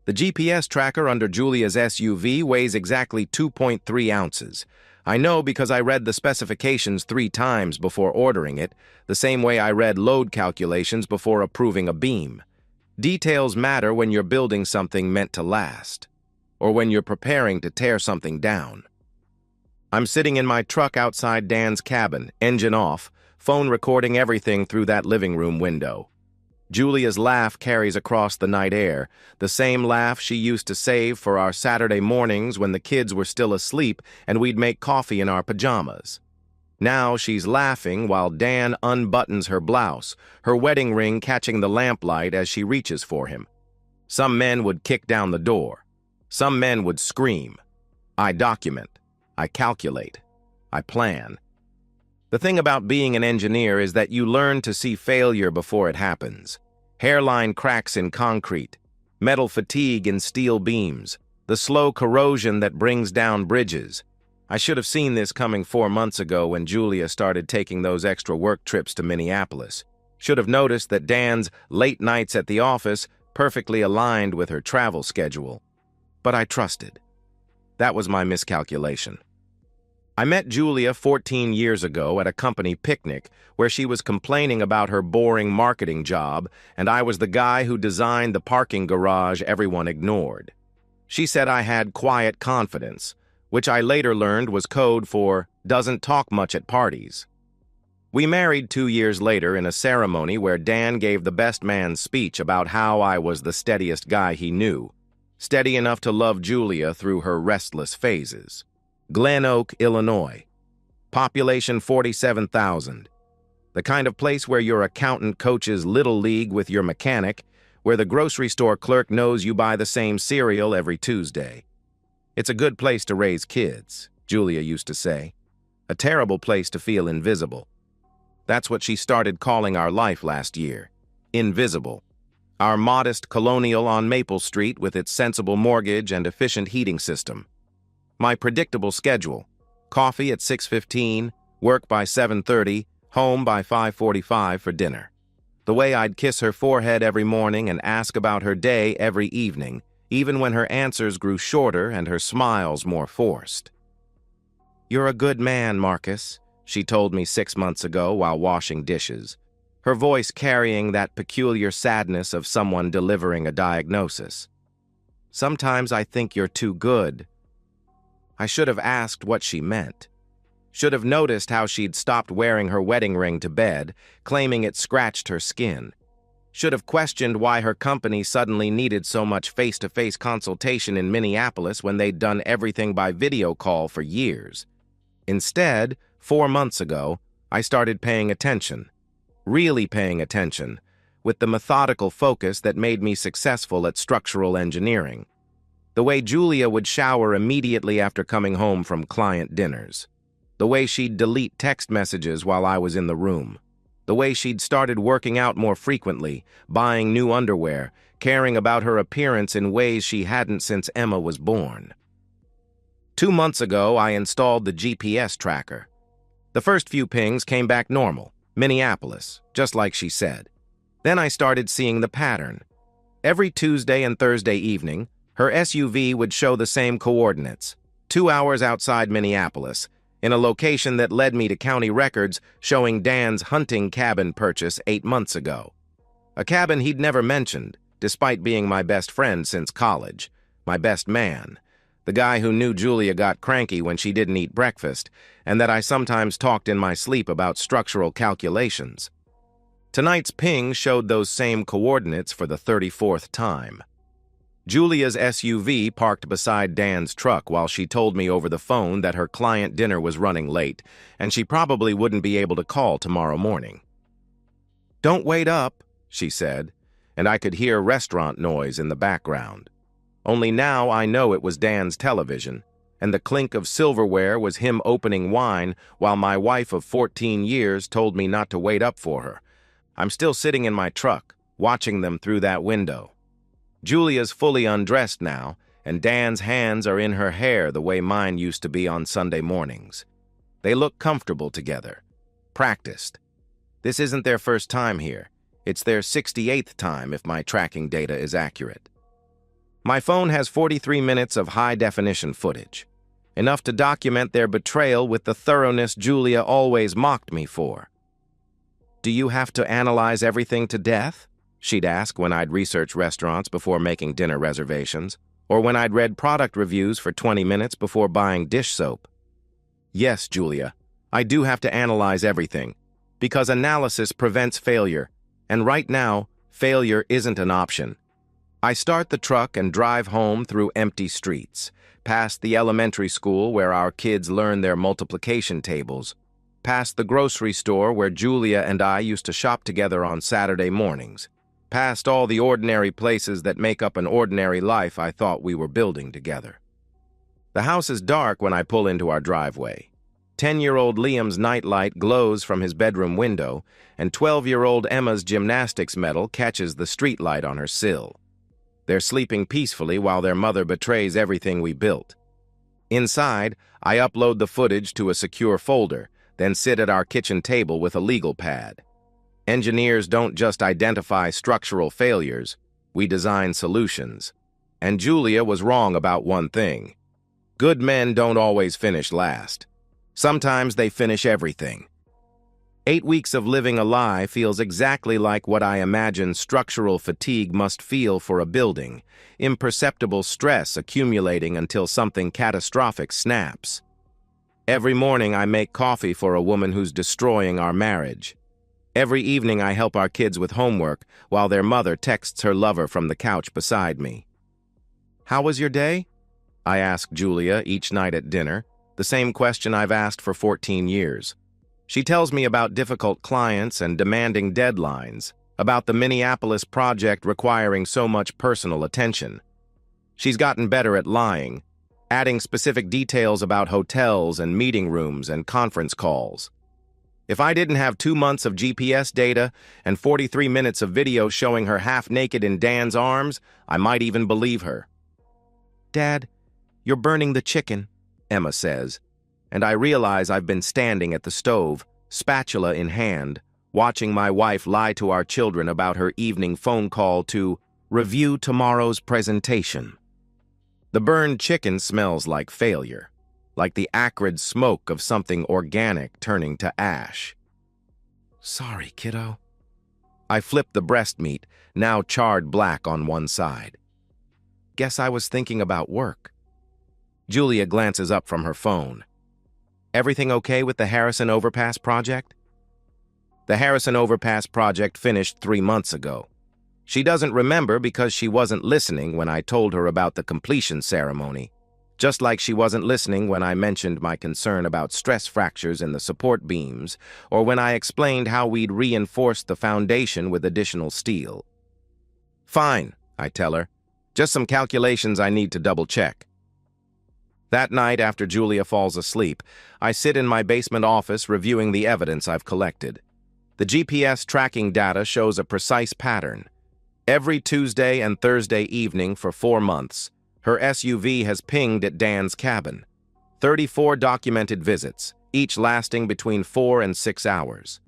The GPS tracker under Julia's SUV weighs exactly 2.3 ounces. I know because I read the specifications 3 times before ordering it, the same way I read load calculations before approving a beam. Details matter when you're building something meant to last, or when you're preparing to tear something down. I'm sitting in my truck outside Dan's cabin, engine off, phone recording everything through that living room window. Julia's laugh carries across the night air, the same laugh she used to save for our Saturday mornings when the kids were still asleep and we'd make coffee in our pajamas. Now she's laughing while Dan unbuttons her blouse, her wedding ring catching the lamplight as she reaches for him. Some men would kick down the door. Some men would scream. I document. I calculate. I plan. The thing about being an engineer is that you learn to see failure before it happens. Hairline cracks in concrete, metal fatigue in steel beams, the slow corrosion that brings down bridges. I should have seen this coming 4 months ago when Julia started taking those extra work trips to Minneapolis. Should have noticed that Dan's late nights at the office perfectly aligned with her travel schedule. But I trusted. That was my miscalculation. I met Julia 14 years ago at a company picnic where she was complaining about her boring marketing job, and I was the guy who designed the parking garage everyone ignored. She said I had quiet confidence, which I later learned was code for doesn't talk much at parties. We married 2 years later in a ceremony where Dan gave the best man's speech about how I was the steadiest guy he knew, steady enough to love Julia through her restless phases. Glen Oak, Illinois. Population 47,000. The kind of place where your accountant coaches Little League with your mechanic, where the grocery store clerk knows you buy the same cereal every Tuesday. It's a good place to raise kids, Julia used to say. A terrible place to feel invisible. That's what she started calling our life last year. Invisible. Our modest colonial on Maple Street with its sensible mortgage and efficient heating system. My predictable schedule: coffee at 6:15, work by 7:30, home by 5:45 for dinner. The way I'd kiss her forehead every morning and ask about her day every evening, even when her answers grew shorter and her smiles more forced. "You're a good man, Marcus," she told me 6 months ago while washing dishes, her voice carrying that peculiar sadness of someone delivering a diagnosis. "Sometimes I think you're too good." I should have asked what she meant. Should have noticed how she'd stopped wearing her wedding ring to bed, claiming it scratched her skin. Should have questioned why her company suddenly needed so much face-to-face consultation in Minneapolis when they'd done everything by video call for years. Instead, 4 months ago, I started paying attention. Really paying attention, with the methodical focus that made me successful at structural engineering. The way Julia would shower immediately after coming home from client dinners. The way she'd delete text messages while I was in the room. The way she'd started working out more frequently, buying new underwear, caring about her appearance in ways she hadn't since Emma was born. 2 months ago, I installed the GPS tracker. The first few pings came back normal, Minneapolis, just like she said. Then I started seeing the pattern. Every Tuesday and Thursday evening, her SUV would show the same coordinates, 2 hours outside Minneapolis, in a location that led me to county records showing Dan's hunting cabin purchase 8 months ago. A cabin he'd never mentioned, despite being my best friend since college, my best man, the guy who knew Julia got cranky when she didn't eat breakfast, and that I sometimes talked in my sleep about structural calculations. Tonight's ping showed those same coordinates for the 34th time. Julia's SUV parked beside Dan's truck while she told me over the phone that her client dinner was running late, and she probably wouldn't be able to call tomorrow morning. "Don't wait up," she said, and I could hear restaurant noise in the background. Only now I know it was Dan's television, and the clink of silverware was him opening wine while my wife of 14 years told me not to wait up for her. I'm still sitting in my truck, watching them through that window. Julia's fully undressed now, and Dan's hands are in her hair the way mine used to be on Sunday mornings. They look comfortable together, practiced. This isn't their first time here. It's their 68th time if my tracking data is accurate. My phone has 43 minutes of high-definition footage, enough to document their betrayal with the thoroughness Julia always mocked me for. "Do you have to analyze everything to death?" she'd ask when I'd research restaurants before making dinner reservations, or when I'd read product reviews for 20 minutes before buying dish soap. "Yes, Julia, I do have to analyze everything, because analysis prevents failure, and right now, failure isn't an option." I start the truck and drive home through empty streets, past the elementary school where our kids learn their multiplication tables, past the grocery store where Julia and I used to shop together on Saturday mornings, past all the ordinary places that make up an ordinary life I thought we were building together. The house is dark when I pull into our driveway. 10-year-old Liam's nightlight glows from his bedroom window, and 12-year-old Emma's gymnastics medal catches the streetlight on her sill. They're sleeping peacefully while their mother betrays everything we built. Inside, I upload the footage to a secure folder, then sit at our kitchen table with a legal pad. Engineers don't just identify structural failures, we design solutions. And Julia was wrong about one thing. Good men don't always finish last. Sometimes they finish everything. 8 weeks of living a lie feels exactly like what I imagine structural fatigue must feel for a building, imperceptible stress accumulating until something catastrophic snaps. Every morning I make coffee for a woman who's destroying our marriage. Every evening I help our kids with homework while their mother texts her lover from the couch beside me. "How was your day?" I ask Julia each night at dinner, the same question I've asked for 14 years. She tells me about difficult clients and demanding deadlines, about the Minneapolis project requiring so much personal attention. She's gotten better at lying, adding specific details about hotels and meeting rooms and conference calls. If I didn't have 2 months of GPS data and 43 minutes of video showing her half-naked in Dan's arms, I might even believe her. "Dad, you're burning the chicken," Emma says, and I realize I've been standing at the stove, spatula in hand, watching my wife lie to our children about her evening phone call to review tomorrow's presentation. The burned chicken smells like failure, like the acrid smoke of something organic turning to ash. "Sorry, kiddo." I flip the breast meat, now charred black on one side. "Guess I was thinking about work." Julia glances up from her phone. "Everything okay with the Harrison Overpass project?" The Harrison Overpass project finished 3 months ago. She doesn't remember because she wasn't listening when I told her about the completion ceremony, just like she wasn't listening when I mentioned my concern about stress fractures in the support beams, or when I explained how we'd reinforced the foundation with additional steel. "Fine," I tell her. "Just some calculations I need to double-check." That night, after Julia falls asleep, I sit in my basement office reviewing the evidence I've collected. The GPS tracking data shows a precise pattern. Every Tuesday and Thursday evening for 4 months, her SUV has pinged at Dan's cabin. 34 documented visits, each lasting between 4 and 6 hours.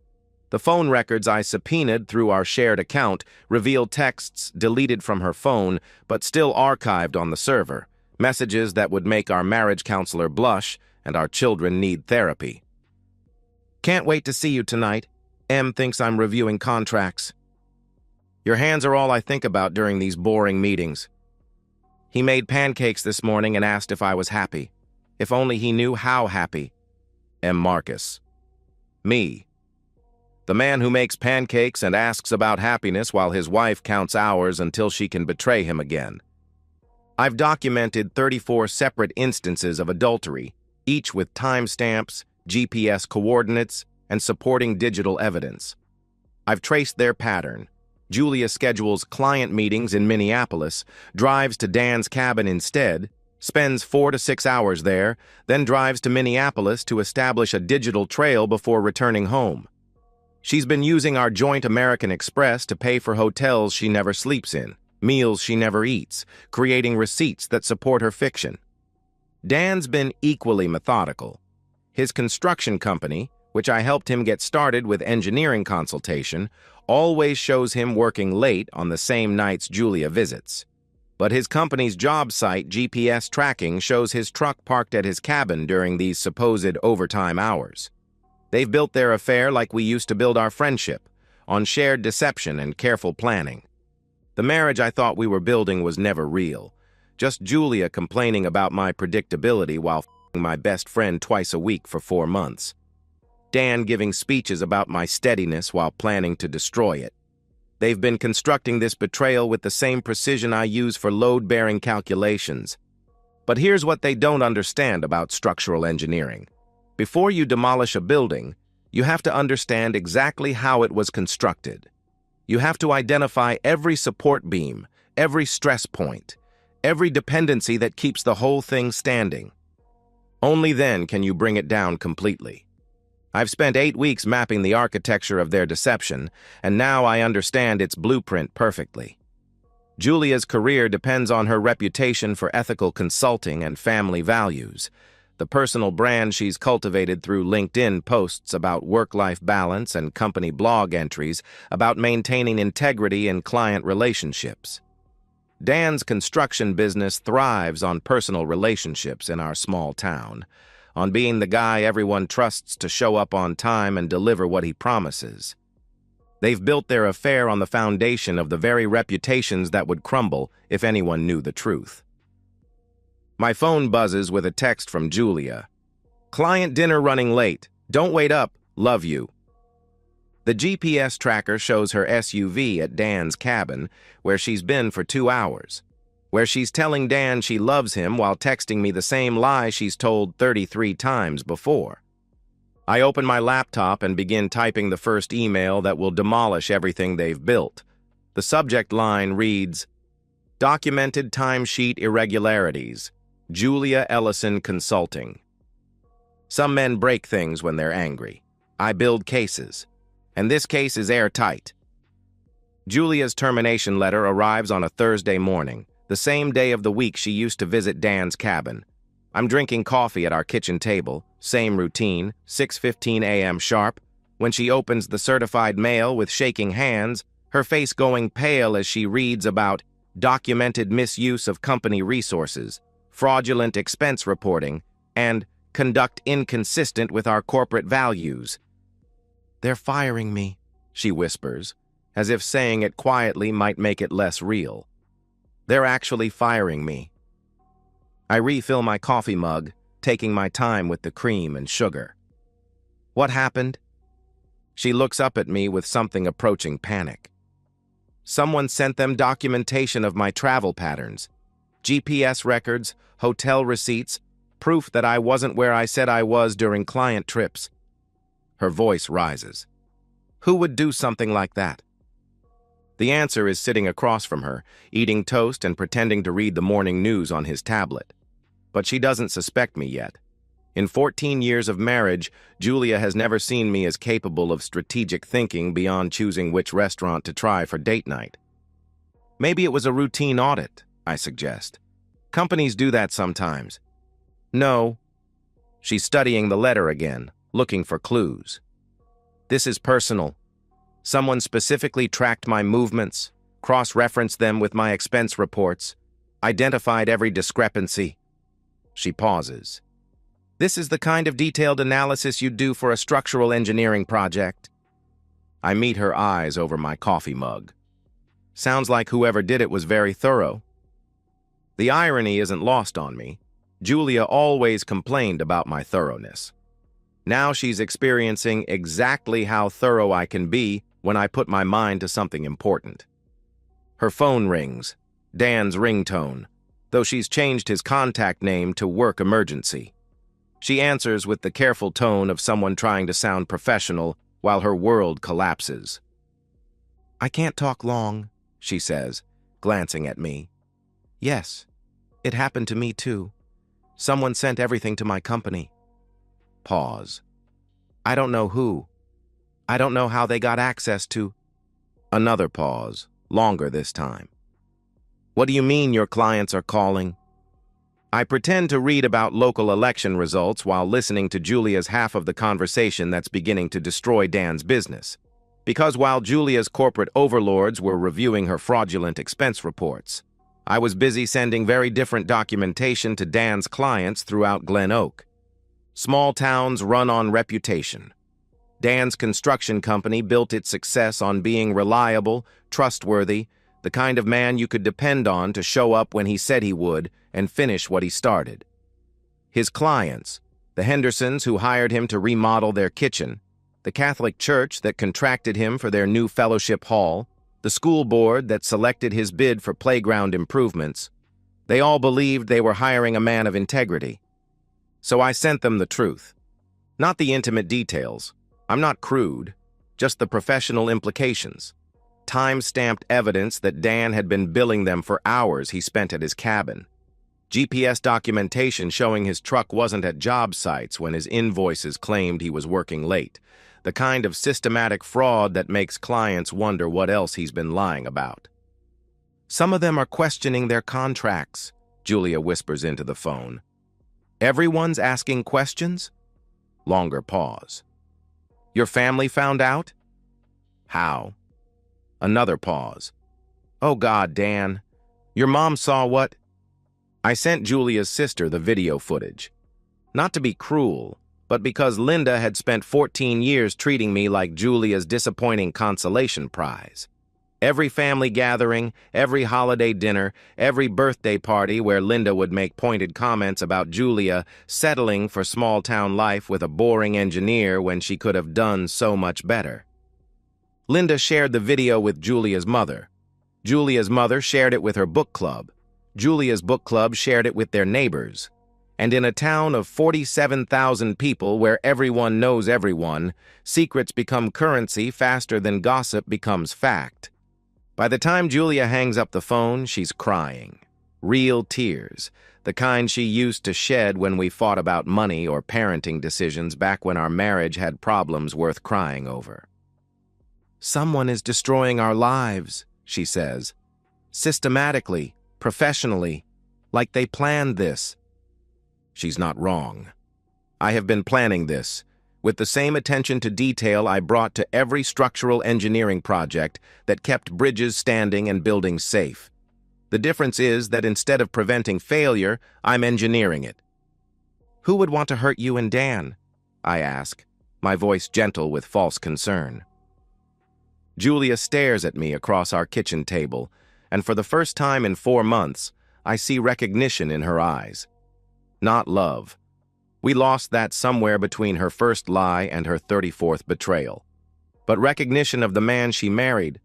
The phone records I subpoenaed through our shared account reveal texts deleted from her phone but still archived on the server, messages that would make our marriage counselor blush and our children need therapy. "Can't wait to see you tonight. Em thinks I'm reviewing contracts. Your hands are all I think about during these boring meetings. He made pancakes this morning and asked if I was happy. If only he knew how happy." M. Marcus. Me. The man who makes pancakes and asks about happiness while his wife counts hours until she can betray him again. I've documented 34 separate instances of adultery, each with timestamps, GPS coordinates, and supporting digital evidence. I've traced their pattern. Julia schedules client meetings in Minneapolis, drives to Dan's cabin instead, spends 4 to 6 hours there, then drives to Minneapolis to establish a digital trail before returning home. She's been using our joint American Express to pay for hotels she never sleeps in, meals she never eats, creating receipts that support her fiction. Dan's been equally methodical. His construction company, which I helped him get started with engineering consultation, always shows him working late on the same nights Julia visits. But his company's job site GPS tracking shows his truck parked at his cabin during these supposed overtime hours. They've built their affair like we used to build our friendship, on shared deception and careful planning. The marriage I thought we were building was never real. Just Julia complaining about my predictability while f***ing my best friend twice a week for 4 months. Dan giving speeches about my steadiness while planning to destroy it. They've been constructing this betrayal with the same precision I use for load-bearing calculations. But here's what they don't understand about structural engineering. Before you demolish a building, you have to understand exactly how it was constructed. You have to identify every support beam, every stress point, every dependency that keeps the whole thing standing. Only then can you bring it down completely. I've spent 8 weeks mapping the architecture of their deception, and now I understand its blueprint perfectly. Julia's career depends on her reputation for ethical consulting and family values, the personal brand she's cultivated through LinkedIn posts about work-life balance and company blog entries about maintaining integrity in client relationships. Dan's construction business thrives on personal relationships in our small town, on being the guy everyone trusts to show up on time and deliver what he promises. They've built their affair on the foundation of the very reputations that would crumble if anyone knew the truth. My phone buzzes with a text from Julia. "Client dinner running late. Don't wait up. Love you." The GPS tracker shows her SUV at Dan's cabin, where she's been for 2 hours, where she's telling Dan she loves him while texting me the same lie she's told 33 times before. I open my laptop and begin typing the first email that will demolish everything they've built. The subject line reads, "Documented timesheet irregularities. Julia Ellison Consulting." Some men break things when they're angry. I build cases. And this case is airtight. Julia's termination letter arrives on a Thursday morning, the same day of the week she used to visit Dan's cabin. I'm drinking coffee at our kitchen table, same routine, 6:15 a.m. sharp, when she opens the certified mail with shaking hands, her face going pale as she reads about documented misuse of company resources, fraudulent expense reporting, and conduct inconsistent with our corporate values. "They're firing me," she whispers, as if saying it quietly might make it less real. "They're actually firing me." I refill my coffee mug, taking my time with the cream and sugar. "What happened?" She looks up at me with something approaching panic. "Someone sent them documentation of my travel patterns, GPS records, hotel receipts, proof that I wasn't where I said I was during client trips." Her voice rises. "Who would do something like that?" The answer is sitting across from her, eating toast and pretending to read the morning news on his tablet. But she doesn't suspect me yet. In 14 years of marriage, Julia has never seen me as capable of strategic thinking beyond choosing which restaurant to try for date night. "Maybe it was a routine audit," I suggest. "Companies do that sometimes." "No." She's studying the letter again, looking for clues. "This is personal. Someone specifically tracked my movements, cross-referenced them with my expense reports, identified every discrepancy." She pauses. "This is the kind of detailed analysis you'd do for a structural engineering project." I meet her eyes over my coffee mug. Sounds like whoever did it was very thorough. The irony isn't lost on me. Julia always complained about my thoroughness. Now she's experiencing exactly how thorough I can be when I put my mind to something important. Her phone rings, Dan's ringtone, though she's changed his contact name to Work Emergency. She answers with the careful tone of someone trying to sound professional while her world collapses. "I can't talk long," she says, glancing at me. "Yes, it happened to me too. Someone sent everything to my company." Pause. "I don't know who. I don't know how they got access to—" Another pause, longer this time. "What do you mean your clients are calling?" I pretend to read about local election results while listening to Julia's half of the conversation that's beginning to destroy Dan's business. Because while Julia's corporate overlords were reviewing her fraudulent expense reports, I was busy sending very different documentation to Dan's clients throughout Glen Oak. Small towns run on reputation. Dan's construction company built its success on being reliable, trustworthy, the kind of man you could depend on to show up when he said he would and finish what he started. His clients, the Hendersons who hired him to remodel their kitchen, the Catholic Church that contracted him for their new fellowship hall, the school board that selected his bid for playground improvements, they all believed they were hiring a man of integrity. So I sent them the truth. Not the intimate details. I'm not crude, just the professional implications. Time-stamped evidence that Dan had been billing them for hours he spent at his cabin. GPS documentation showing his truck wasn't at job sites when his invoices claimed he was working late. The kind of systematic fraud that makes clients wonder what else he's been lying about. Some of them are questioning their contracts, Julia whispers into the phone. Everyone's asking questions? Longer pause. Your family found out? How? Another pause. Oh God, Dan. Your mom saw what? I sent Julia's sister the video footage. Not to be cruel, but because Linda had spent 14 years treating me like Julia's disappointing consolation prize. Every family gathering, every holiday dinner, every birthday party where Linda would make pointed comments about Julia settling for small-town life with a boring engineer when she could have done so much better. Linda shared the video with Julia's mother. Julia's mother shared it with her book club. Julia's book club shared it with their neighbors. And in a town of 47,000 people where everyone knows everyone, secrets become currency faster than gossip becomes fact. By the time Julia hangs up the phone, she's crying. Real tears, the kind she used to shed when we fought about money or parenting decisions back when our marriage had problems worth crying over. Someone is destroying our lives, she says. Systematically, professionally, like they planned this. She's not wrong. I have been planning this, with the same attention to detail I brought to every structural engineering project that kept bridges standing and buildings safe. The difference is that instead of preventing failure, I'm engineering it. Who would want to hurt you and Dan? I ask, my voice gentle with false concern. Julia stares at me across our kitchen table, and for the first time in 4 months, I see recognition in her eyes. Not love. We lost that somewhere between her first lie and her 34th betrayal. But recognition of the man she married,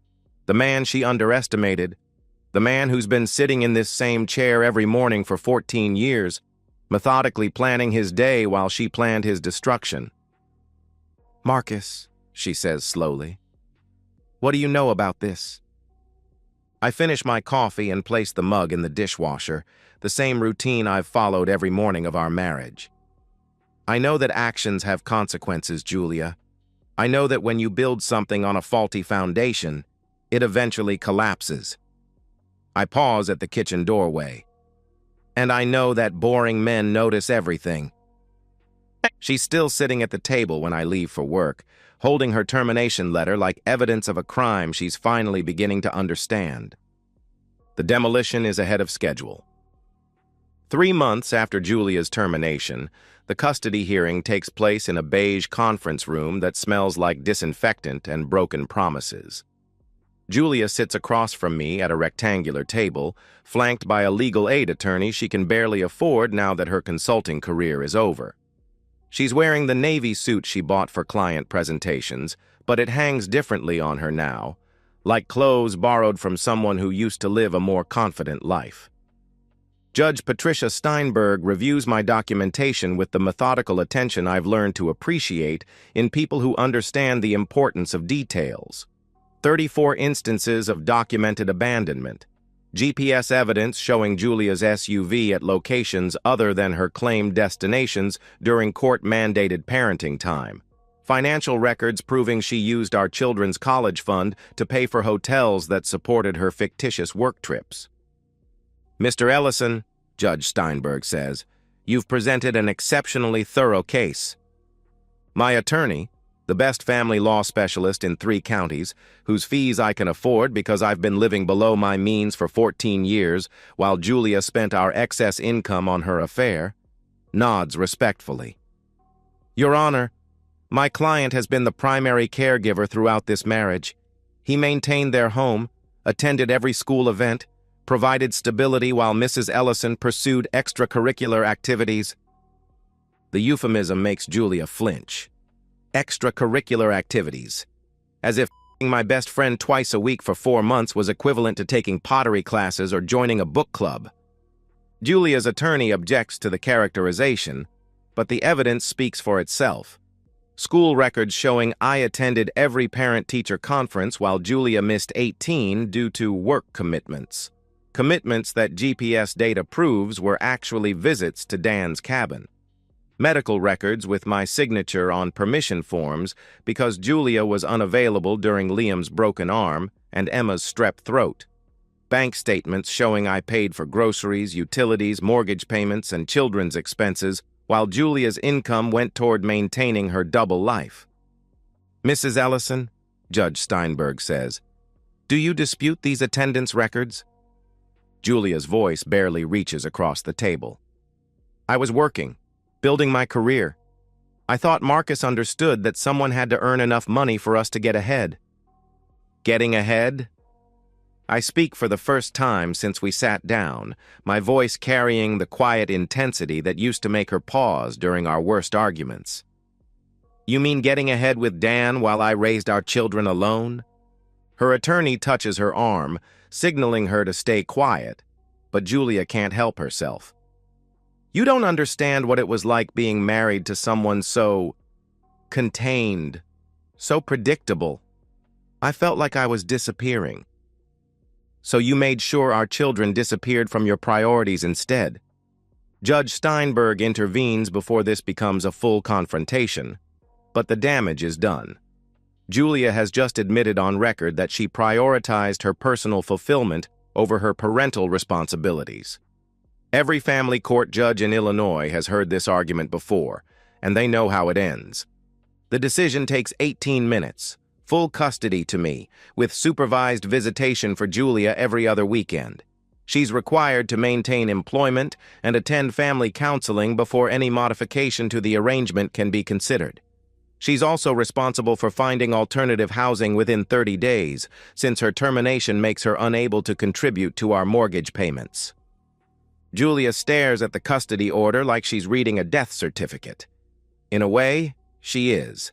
the man she underestimated, the man who's been sitting in this same chair every morning for 14 years, methodically planning his day while she planned his destruction. Marcus, she says slowly, what do you know about this? I finish my coffee and place the mug in the dishwasher, the same routine I've followed every morning of our marriage. I know that actions have consequences, Julia. I know that when you build something on a faulty foundation, it eventually collapses. I pause at the kitchen doorway. And I know that boring men notice everything. She's still sitting at the table when I leave for work, holding her termination letter like evidence of a crime she's finally beginning to understand. The demolition is ahead of schedule. 3 months after Julia's termination, the custody hearing takes place in a beige conference room that smells like disinfectant and broken promises. Julia sits across from me at a rectangular table, flanked by a legal aid attorney she can barely afford now that her consulting career is over. She's wearing the navy suit she bought for client presentations, but it hangs differently on her now, like clothes borrowed from someone who used to live a more confident life. Judge Patricia Steinberg reviews my documentation with the methodical attention I've learned to appreciate in people who understand the importance of details. 34 instances of documented abandonment. GPS evidence showing Julia's SUV at locations other than her claimed destinations during court-mandated parenting time. Financial records proving she used our children's college fund to pay for hotels that supported her fictitious work trips. Mr. Ellison, Judge Steinberg says, you've presented an exceptionally thorough case. My attorney, the best family law specialist in 3 counties, whose fees I can afford because I've been living below my means for 14 years while Julia spent our excess income on her affair, nods respectfully. Your Honor, my client has been the primary caregiver throughout this marriage. He maintained their home, attended every school event, provided stability while Mrs. Ellison pursued extracurricular activities. The euphemism makes Julia flinch. Extracurricular activities. As if my best friend twice a week for 4 months was equivalent to taking pottery classes or joining a book club. Julia's attorney objects to the characterization, but the evidence speaks for itself. School records showing I attended every parent-teacher conference while Julia missed 18 due to work commitments. Commitments that GPS data proves were actually visits to Dan's cabin. Medical records with my signature on permission forms because Julia was unavailable during Liam's broken arm and Emma's strep throat. Bank statements showing I paid for groceries, utilities, mortgage payments, and children's expenses, while Julia's income went toward maintaining her double life. Mrs. Ellison, Judge Steinberg says, do you dispute these attendance records? Julia's voice barely reaches across the table. I was working, building my career. I thought Marcus understood that someone had to earn enough money for us to get ahead. Getting ahead? I speak for the first time since we sat down, my voice carrying the quiet intensity that used to make her pause during our worst arguments. You mean getting ahead with Dan while I raised our children alone? Her attorney touches her arm, signaling her to stay quiet, but Julia can't help herself. You don't understand what it was like being married to someone so contained, so predictable. I felt like I was disappearing. So you made sure our children disappeared from your priorities instead. Judge Steinberg intervenes before this becomes a full confrontation, but the damage is done. Julia has just admitted on record that she prioritized her personal fulfillment over her parental responsibilities. Every family court judge in Illinois has heard this argument before, and they know how it ends. The decision takes 18 minutes, full custody to me, with supervised visitation for Julia every other weekend. She's required to maintain employment and attend family counseling before any modification to the arrangement can be considered. She's also responsible for finding alternative housing within 30 days, since her termination makes her unable to contribute to our mortgage payments. Julia stares at the custody order like she's reading a death certificate. In a way, she is.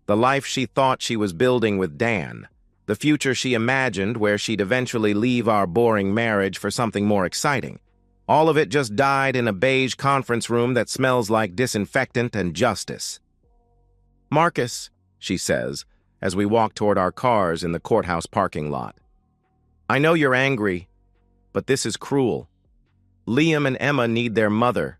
The life she thought she was building with Dan, the future she imagined where she'd eventually leave our boring marriage for something more exciting. All of it just died in a beige conference room that smells like disinfectant and justice. Marcus, she says, as we walk toward our cars in the courthouse parking lot. I know you're angry, but this is cruel. Liam and Emma need their mother.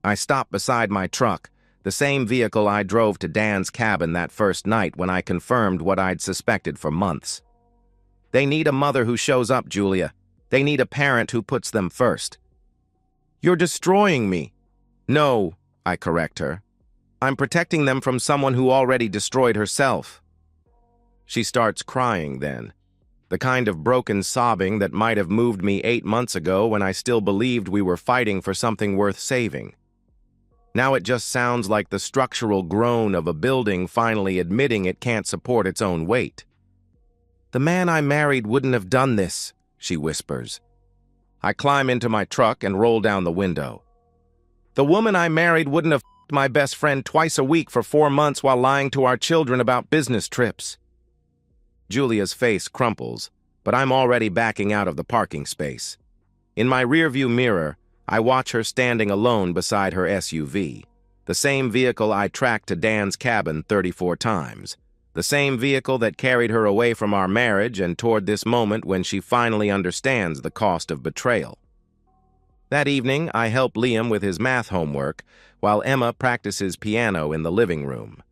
I stop beside my truck, the same vehicle I drove to Dan's cabin that first night when I confirmed what I'd suspected for months. They need a mother who shows up, Julia. They need a parent who puts them first. You're destroying me. No, I correct her. I'm protecting them from someone who already destroyed herself. She starts crying then. The kind of broken sobbing that might have moved me 8 months ago when I still believed we were fighting for something worth saving. Now it just sounds like the structural groan of a building finally admitting it can't support its own weight. The man I married wouldn't have done this, she whispers. I climb into my truck and roll down the window. The woman I married wouldn't have f***ed my best friend twice a week for 4 months while lying to our children about business trips. Julia's face crumples, but I'm already backing out of the parking space. In my rearview mirror, I watch her standing alone beside her SUV, the same vehicle I tracked to Dan's cabin 34 times, the same vehicle that carried her away from our marriage and toward this moment when she finally understands the cost of betrayal. That evening, I help Liam with his math homework while Emma practices piano in the living room.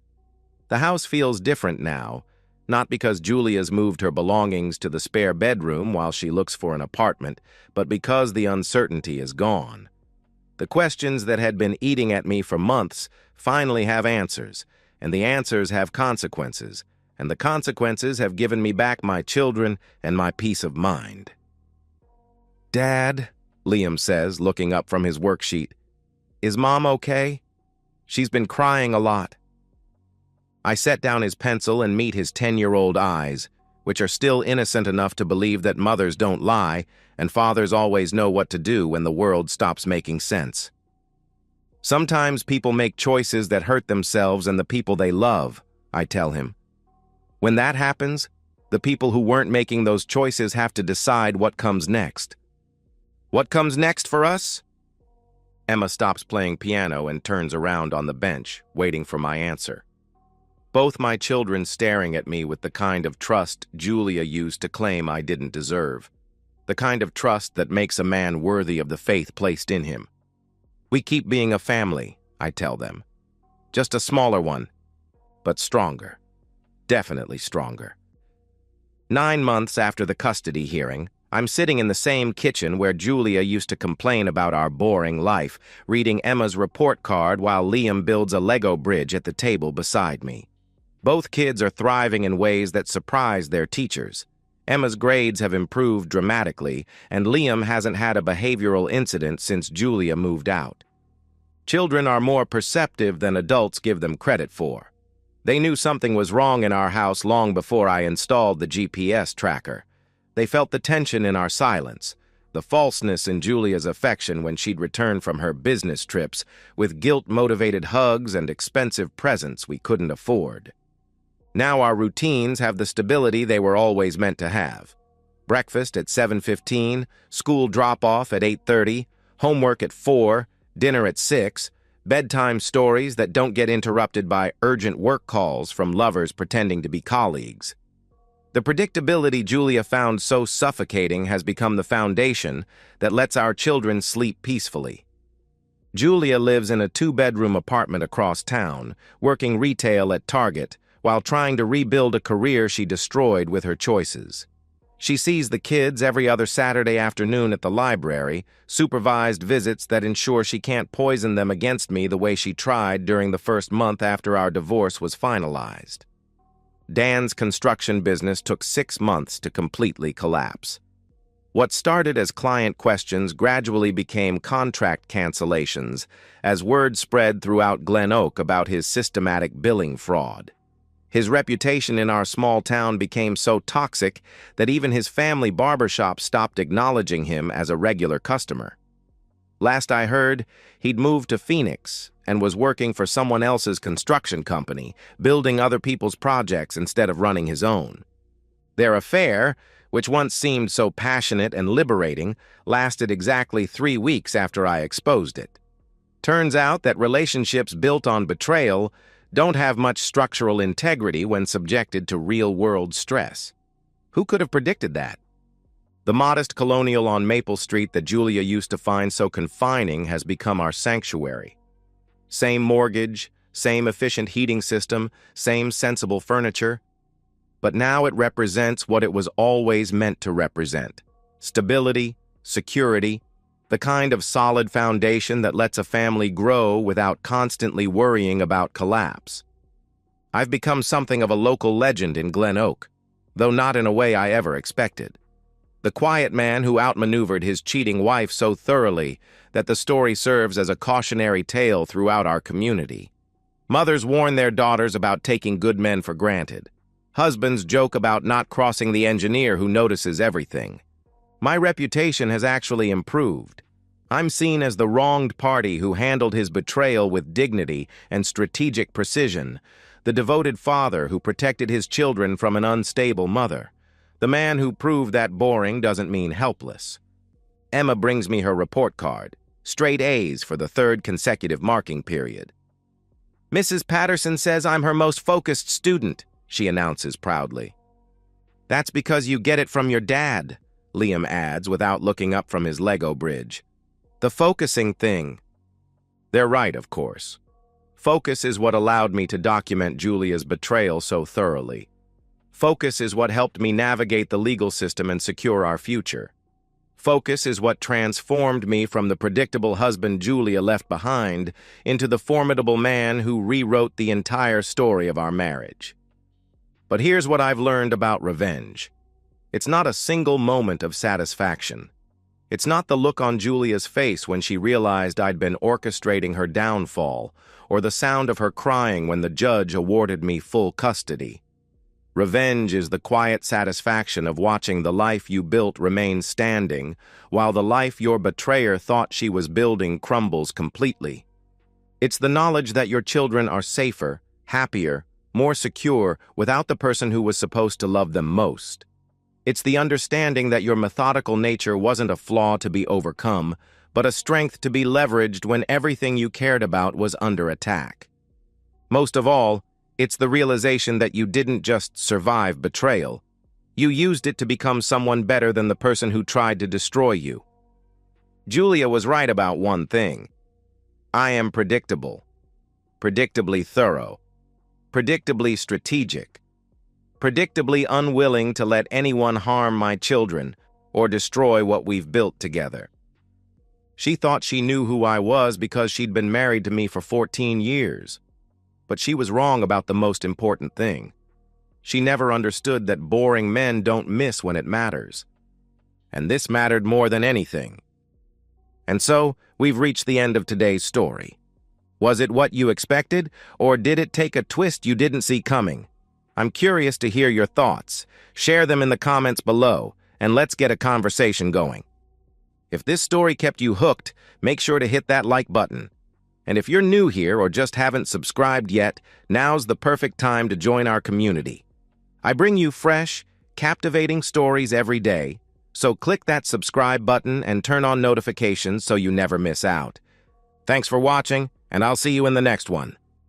The house feels different now, not because Julia's moved her belongings to the spare bedroom while she looks for an apartment, but because the uncertainty is gone. The questions that had been eating at me for months finally have answers, and the answers have consequences, and the consequences have given me back my children and my peace of mind. "Dad," Liam says, looking up from his worksheet, "is Mom okay? She's been crying a lot." I set down his pencil and meet his 10-year-old eyes, which are still innocent enough to believe that mothers don't lie and fathers always know what to do when the world stops making sense. "Sometimes people make choices that hurt themselves and the people they love," I tell him. "When that happens, the people who weren't making those choices have to decide what comes next." "What comes next for us?" Emma stops playing piano and turns around on the bench, waiting for my answer. Both my children staring at me with the kind of trust Julia used to claim I didn't deserve. The kind of trust that makes a man worthy of the faith placed in him. "We keep being a family," I tell them. "Just a smaller one, but stronger. Definitely stronger." 9 months after the custody hearing, I'm sitting in the same kitchen where Julia used to complain about our boring life, reading Emma's report card while Liam builds a Lego bridge at the table beside me. Both kids are thriving in ways that surprise their teachers. Emma's grades have improved dramatically, and Liam hasn't had a behavioral incident since Julia moved out. Children are more perceptive than adults give them credit for. They knew something was wrong in our house long before I installed the GPS tracker. They felt the tension in our silence, the falseness in Julia's affection when she'd return from her business trips with guilt-motivated hugs and expensive presents we couldn't afford. Now our routines have the stability they were always meant to have. Breakfast at 7:15, school drop-off at 8:30, homework at 4, dinner at 6, bedtime stories that don't get interrupted by urgent work calls from lovers pretending to be colleagues. The predictability Julia found so suffocating has become the foundation that lets our children sleep peacefully. Julia lives in a 2-bedroom apartment across town, working retail at Target, while trying to rebuild a career she destroyed with her choices. She sees the kids every other Saturday afternoon at the library, supervised visits that ensure she can't poison them against me the way she tried during the first month after our divorce was finalized. Dan's construction business took 6 months to completely collapse. What started as client questions gradually became contract cancellations as word spread throughout Glen Oak about his systematic billing fraud. His reputation in our small town became so toxic that even his family barbershop stopped acknowledging him as a regular customer. Last I heard, he'd moved to Phoenix and was working for someone else's construction company, building other people's projects instead of running his own. Their affair, which once seemed so passionate and liberating, lasted exactly 3 weeks after I exposed it. Turns out that relationships built on betrayal don't have much structural integrity when subjected to real-world stress. Who could have predicted that? The modest colonial on Maple Street that Julia used to find so confining has become our sanctuary. Same mortgage, same efficient heating system, same sensible furniture. But now it represents what it was always meant to represent: stability, security, the kind of solid foundation that lets a family grow without constantly worrying about collapse. I've become something of a local legend in Glen Oak, though not in a way I ever expected. The quiet man who outmaneuvered his cheating wife so thoroughly that the story serves as a cautionary tale throughout our community. Mothers warn their daughters about taking good men for granted. Husbands joke about not crossing the engineer who notices everything. My reputation has actually improved. I'm seen as the wronged party who handled his betrayal with dignity and strategic precision, the devoted father who protected his children from an unstable mother, the man who proved that boring doesn't mean helpless. Emma brings me her report card, straight A's for the 3rd consecutive marking period. "Mrs. Patterson says I'm her most focused student," she announces proudly. "That's because you get it from your dad," Liam adds without looking up from his Lego bridge. "The focusing thing." They're right, of course. Focus is what allowed me to document Julia's betrayal so thoroughly. Focus is what helped me navigate the legal system and secure our future. Focus is what transformed me from the predictable husband Julia left behind into the formidable man who rewrote the entire story of our marriage. But here's what I've learned about revenge. It's not a single moment of satisfaction. It's not the look on Julia's face when she realized I'd been orchestrating her downfall, or the sound of her crying when the judge awarded me full custody. Revenge is the quiet satisfaction of watching the life you built remain standing, while the life your betrayer thought she was building crumbles completely. It's the knowledge that your children are safer, happier, more secure without the person who was supposed to love them most. It's the understanding that your methodical nature wasn't a flaw to be overcome, but a strength to be leveraged when everything you cared about was under attack. Most of all, it's the realization that you didn't just survive betrayal. You used it to become someone better than the person who tried to destroy you. Julia was right about one thing. I am predictable, predictably thorough, predictably strategic, predictably unwilling to let anyone harm my children or destroy what we've built together. She thought she knew who I was because she'd been married to me for 14 years. But she was wrong about the most important thing. She never understood that boring men don't miss when it matters. And this mattered more than anything. And so, we've reached the end of today's story. Was it what you expected, or did it take a twist you didn't see coming? I'm curious to hear your thoughts. Share them in the comments below, and let's get a conversation going. If this story kept you hooked, make sure to hit that like button. And if you're new here or just haven't subscribed yet, now's the perfect time to join our community. I bring you fresh, captivating stories every day, so click that subscribe button and turn on notifications so you never miss out. Thanks for watching, and I'll see you in the next one.